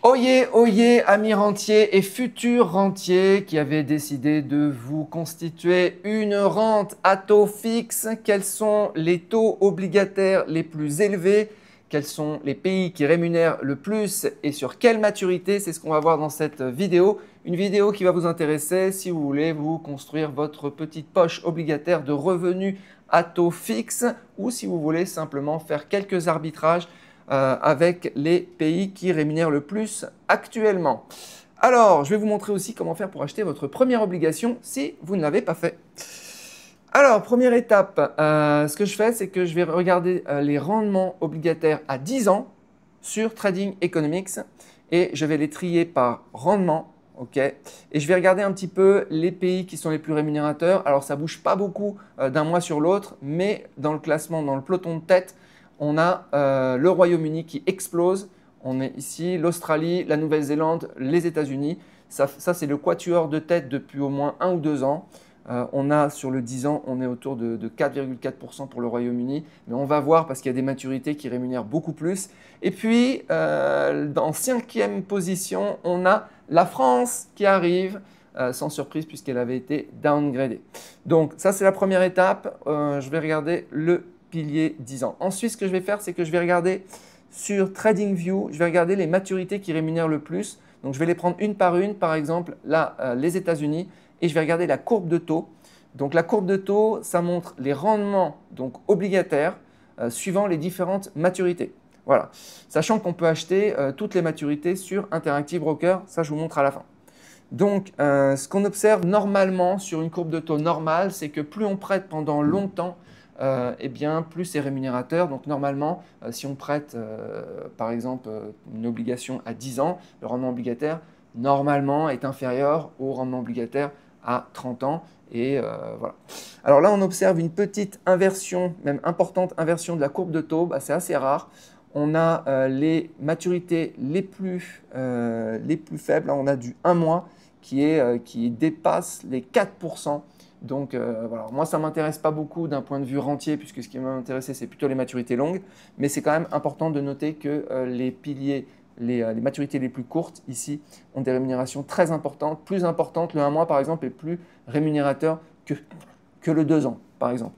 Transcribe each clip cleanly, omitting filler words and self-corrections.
Oyez, amis rentiers et futurs rentiers qui avaient décidé de vous constituer une rente à taux fixe. Quels sont les taux obligataires les plus élevés? Quels sont les pays qui rémunèrent le plus et sur quelle maturité? C'est ce qu'on va voir dans cette vidéo. Une vidéo qui va vous intéresser si vous voulez vous construire votre petite poche obligataire de revenus à taux fixe ou si vous voulez simplement faire quelques arbitrages avec les pays qui rémunèrent le plus actuellement. Alors, je vais vous montrer aussi comment faire pour acheter votre première obligation si vous ne l'avez pas fait. Alors, première étape, ce que je fais, c'est que je vais regarder les rendements obligataires à 10 ans sur Trading Economics et je vais les trier par rendement. Ok, et je vais regarder un petit peu les pays qui sont les plus rémunérateurs. Alors, ça ne bouge pas beaucoup d'un mois sur l'autre, mais dans le classement, dans le peloton de tête, on a le Royaume-Uni qui explose. On est ici, l'Australie, la Nouvelle-Zélande, les États-Unis. Ça c'est le quatuor de tête depuis au moins 1 ou 2 ans. On a sur le 10 ans, on est autour de 4,4% pour le Royaume-Uni. Mais on va voir parce qu'il y a des maturités qui rémunèrent beaucoup plus. Et puis, en 5e position, on a la France qui arrive, sans surprise puisqu'elle avait été downgradée. Donc ça, c'est la première étape. Je vais regarder le pilier 10 ans. Ensuite, ce que je vais faire, c'est que je vais regarder sur TradingView, je vais regarder les maturités qui rémunèrent le plus. Donc, je vais les prendre une par une, par exemple, là, les États-Unis, et je vais regarder la courbe de taux. Donc, la courbe de taux, ça montre les rendements donc, obligataires suivant les différentes maturités. Voilà. Sachant qu'on peut acheter toutes les maturités sur Interactive Broker, ça, je vous montre à la fin. Donc, ce qu'on observe normalement sur une courbe de taux normale, c'est que plus on prête pendant longtemps, eh bien, plus c'est rémunérateur. Donc, normalement, si on prête, par exemple, une obligation à 10 ans, le rendement obligataire, normalement, est inférieur au rendement obligataire à 30 ans. Et voilà. Alors là, on observe une petite inversion, même importante inversion de la courbe de taux. Bah, c'est assez rare. On a les maturités les plus faibles. Là, on a du 1 mois qui dépasse les 4%. Donc voilà, moi ça ne m'intéresse pas beaucoup d'un point de vue rentier puisque ce qui m'intéressait c'est plutôt les maturités longues, mais c'est quand même important de noter que les piliers, les maturités les plus courtes ici ont des rémunérations très importantes, plus importantes. Le 1 mois par exemple est plus rémunérateur que le 2 ans par exemple.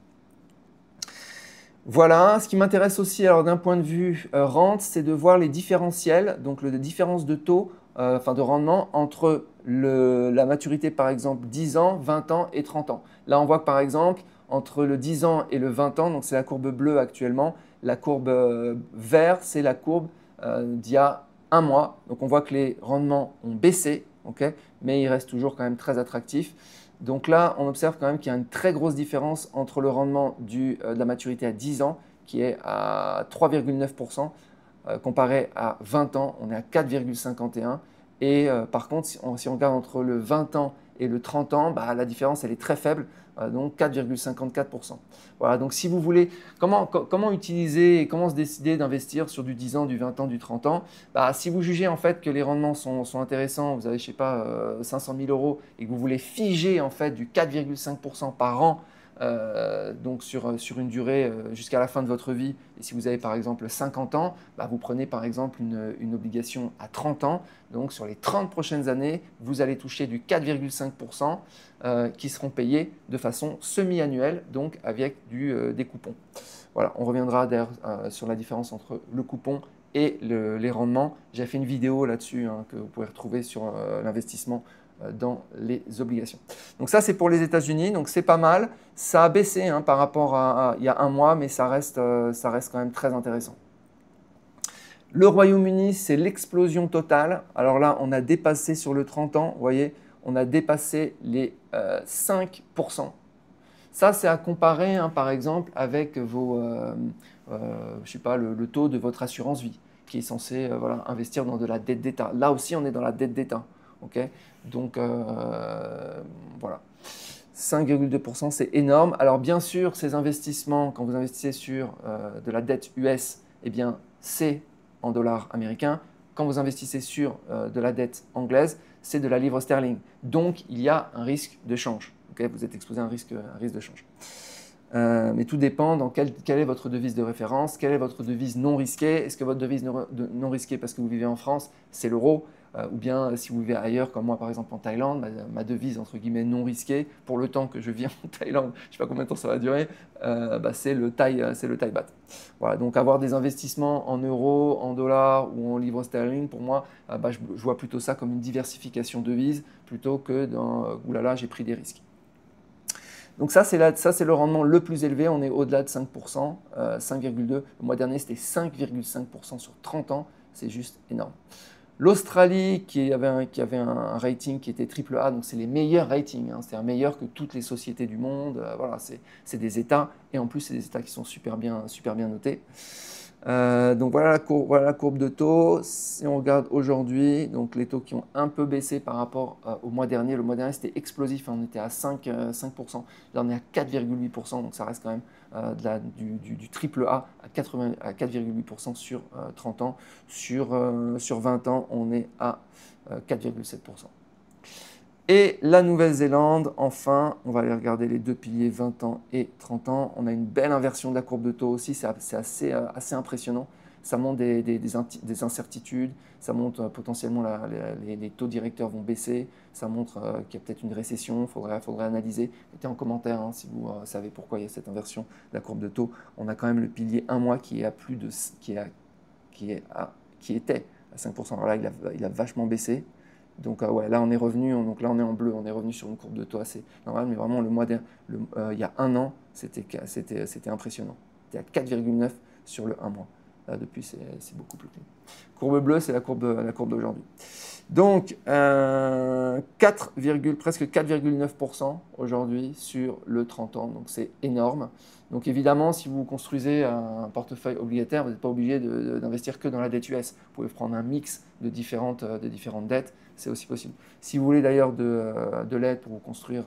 Voilà, ce qui m'intéresse aussi alors d'un point de vue rente, c'est de voir les différentiels, donc les différences de taux, enfin de rendement entre la maturité par exemple 10 ans, 20 ans et 30 ans. Là on voit que par exemple entre le 10 ans et le 20 ans, donc c'est la courbe bleue actuellement, la courbe verte c'est la courbe d'il y a 1 mois. Donc on voit que les rendements ont baissé, okay, mais ils restent toujours quand même très attractifs. Donc là, on observe quand même qu'il y a une très grosse différence entre le rendement de la maturité à 10 ans, qui est à 3,9%, comparé à 20 ans, on est à 4,51%. Et par contre, si on regarde entre le 20 ans et le 30 ans, bah, la différence elle est très faible, donc 4,54%. Voilà, donc si vous voulez, comment utiliser et comment se décider d'investir sur du 10 ans, du 20 ans, du 30 ans, bah, si vous jugez en fait que les rendements sont intéressants, vous avez je sais pas 500 000 euros et que vous voulez figer en fait du 4,5% par an, donc sur une durée jusqu'à la fin de votre vie, et si vous avez par exemple 50 ans, bah, vous prenez par exemple une obligation à 30 ans, donc sur les 30 prochaines années, vous allez toucher du 4,5% qui seront payés de façon semi-annuelle, donc avec des coupons. Voilà, on reviendra d'ailleurs sur la différence entre le coupon et les rendements. J'ai fait une vidéo là-dessus hein, que vous pouvez retrouver sur l'investissement dans les obligations. Donc ça, c'est pour les États-Unis, donc c'est pas mal. Ça a baissé hein, par rapport à il y a 1 mois, mais ça reste quand même très intéressant. Le Royaume-Uni, c'est l'explosion totale. Alors là, on a dépassé sur le 30 ans, vous voyez, on a dépassé les 5%. Ça, c'est à comparer, hein, par exemple, avec je sais pas, le taux de votre assurance vie, qui est censé voilà, investir dans de la dette d'État. Là aussi, on est dans la dette d'État. Okay, donc voilà, 5,2%, c'est énorme. Alors bien sûr, ces investissements, quand vous investissez sur de la dette US, eh bien c'est en dollars américains. Quand vous investissez sur de la dette anglaise, c'est de la livre sterling. Donc il y a un risque de change. Okay, vous êtes exposé à un risque de change. Mais tout dépend dans quelle est votre devise de référence, quelle est votre devise non risquée. Est-ce que votre devise non risquée parce que vous vivez en France, c'est l'euro, ou bien si vous vivez ailleurs, comme moi par exemple en Thaïlande, ma devise entre guillemets non risquée, pour le temps que je vis en Thaïlande, je ne sais pas combien de temps ça va durer, c'est le Thai baht. Voilà, donc avoir des investissements en euros, en dollars ou en livres sterling, pour moi, je vois plutôt ça comme une diversification de devises plutôt que dans oulala, j'ai pris des risques. Donc ça, c'est le rendement le plus élevé. On est au-delà de 5%, 5,2. Le mois dernier, c'était 5,5% sur 30 ans. C'est juste énorme. L'Australie, qui avait un rating qui était triple A, donc c'est les meilleurs ratings, hein, c'est meilleur que toutes les sociétés du monde. Voilà, c'est des États, et en plus, c'est des États qui sont super bien notés. Donc voilà la courbe de taux. Si on regarde aujourd'hui, donc les taux qui ont un peu baissé par rapport au mois dernier. Le mois dernier, c'était explosif, hein, on était à 5%. Là, on est à 4,8%, donc ça reste quand même du triple A à 4,8% sur 30 ans. Sur 20 ans, on est à 4,7%. Et la Nouvelle-Zélande, enfin, on va aller regarder les deux piliers 20 ans et 30 ans. On a une belle inversion de la courbe de taux aussi, c'est assez impressionnant. Ça montre des incertitudes, ça montre potentiellement les taux directeurs vont baisser, ça montre qu'il y a peut-être une récession, il faudrait analyser. Mettez en commentaire si vous savez pourquoi il y a cette inversion de la courbe de taux. On a quand même le pilier 1 mois qui était à 5%. Alors là, il a vachement baissé. Donc ouais, là on est revenu, donc là on est en bleu, on est revenu sur une courbe de taux assez normale, mais vraiment il y a un an, c'était impressionnant. C'était à 4,9 sur le 1 mois. Là depuis c'est beaucoup plus clean. Courbe bleue, c'est la courbe d'aujourd'hui. Donc presque 4,9% aujourd'hui sur le 30 ans, donc c'est énorme. Donc évidemment, si vous construisez un portefeuille obligataire, vous n'êtes pas obligé d'investir que dans la dette US. Vous pouvez prendre un mix de différentes dettes, c'est aussi possible. Si vous voulez d'ailleurs de l'aide pour construire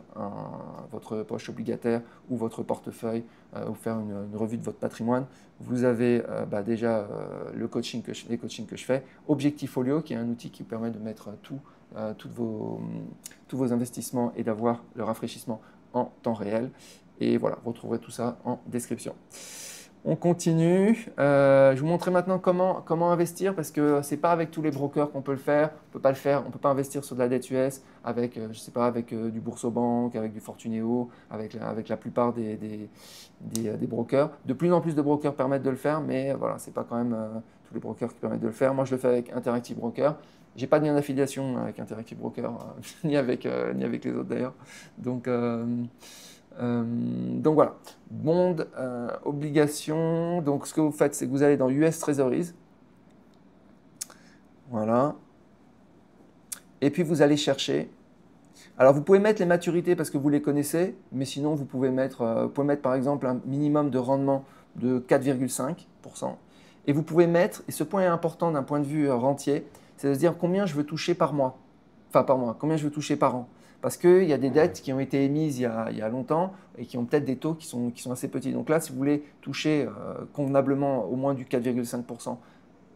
votre poche obligataire ou votre portefeuille ou faire une revue de votre patrimoine, vous avez déjà les coachings que je fais. Objectiffolio, qui est un outil qui vous permet de mettre tous vos investissements et d'avoir le rafraîchissement en temps réel. Et voilà, vous retrouverez tout ça en description. On continue. Je vous montrer maintenant comment investir parce que ce n'est pas avec tous les brokers qu'on peut le faire. On ne peut pas le faire. On ne peut pas investir sur de la dette US avec, je sais pas, avec du Boursobank, avec du Fortuneo, avec la plupart des brokers. De plus en plus de brokers permettent de le faire, mais voilà, ce n'est pas quand même tous les brokers qui permettent de le faire. Moi, je le fais avec Interactive Broker. Je n'ai pas de lien d'affiliation avec Interactive Broker, ni avec les autres d'ailleurs. Donc voilà, bond, obligation. Donc ce que vous faites, c'est que vous allez dans US Treasuries. Voilà. Et puis vous allez chercher. Alors vous pouvez mettre les maturités parce que vous les connaissez, mais sinon vous pouvez mettre par exemple un minimum de rendement de 4,5%. Et vous pouvez mettre, et ce point est important d'un point de vue rentier, c'est de se dire combien je veux toucher par mois. Enfin par mois, combien je veux toucher par an. Parce qu'il y a des dettes qui ont été émises il y a longtemps et qui ont peut-être des taux qui sont assez petits. Donc là, si vous voulez toucher convenablement au moins du 4,5%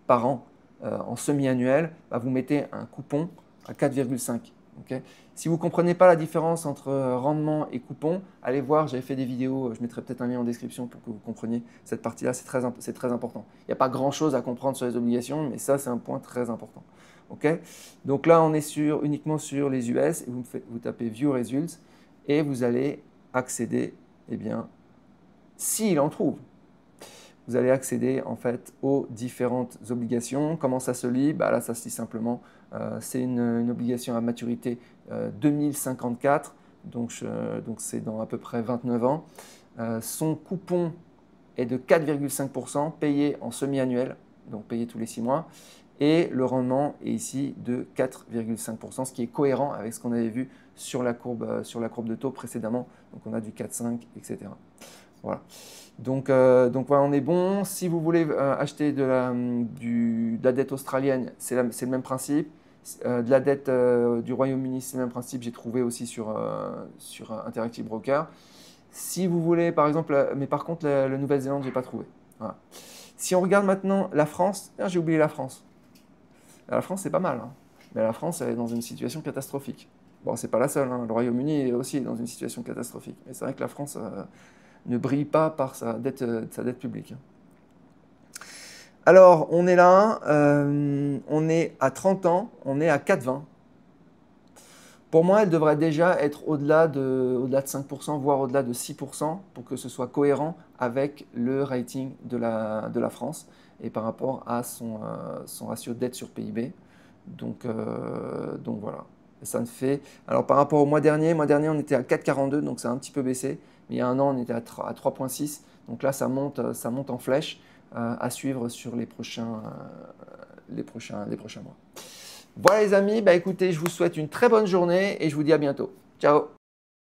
par an en semi-annuel, vous mettez un coupon à 4,5. Okay. Si vous ne comprenez pas la différence entre rendement et coupon, allez voir, j'avais fait des vidéos, je mettrai peut-être un lien en description pour que vous compreniez cette partie-là, c'est très important. Il n'y a pas grand-chose à comprendre sur les obligations, mais ça, c'est un point très important. Okay. Donc là, on est uniquement sur les US et vous tapez View Results et vous allez accéder, eh bien, s'il en trouve, vous allez accéder en fait aux différentes obligations. Comment ça se lit? Là, ça se lit simplement. C'est une obligation à maturité 2054, donc c'est dans à peu près 29 ans. Son coupon est de 4,5% payé en semi-annuel, donc payé tous les 6 mois. Et le rendement est ici de 4,5%, ce qui est cohérent avec ce qu'on avait vu sur la courbe de taux précédemment. Donc on a du 4,5, etc. Voilà. Donc voilà, on est bon. Si vous voulez acheter de la dette australienne, c'est le même principe. De la dette du Royaume-Uni, c'est le même principe. J'ai trouvé aussi sur Interactive Broker. Si vous voulez, par exemple, mais par contre, la Nouvelle-Zélande, je n'ai pas trouvé. Voilà. Si on regarde maintenant la France, j'ai oublié la France. La France, c'est pas mal, hein. Mais la France, elle est dans une situation catastrophique. Bon, c'est pas la seule, hein. Le Royaume-Uni est aussi dans une situation catastrophique. Mais c'est vrai que la France, ne brille pas par sa dette publique. Alors, on est là, on est à 30 ans, on est à 4,20. Pour moi, elle devrait déjà être au-delà de 5%, voire au-delà de 6% pour que ce soit cohérent avec le rating de la France et par rapport à son ratio de dette sur PIB. Donc voilà. Et ça me fait. Alors par rapport au mois dernier, on était à 4,42, donc ça a un petit peu baissé. Mais il y a un an, on était à 3,6. Donc là, ça monte en flèche à suivre sur les prochains mois. Voilà les amis, bah écoutez, je vous souhaite une très bonne journée et je vous dis à bientôt. Ciao!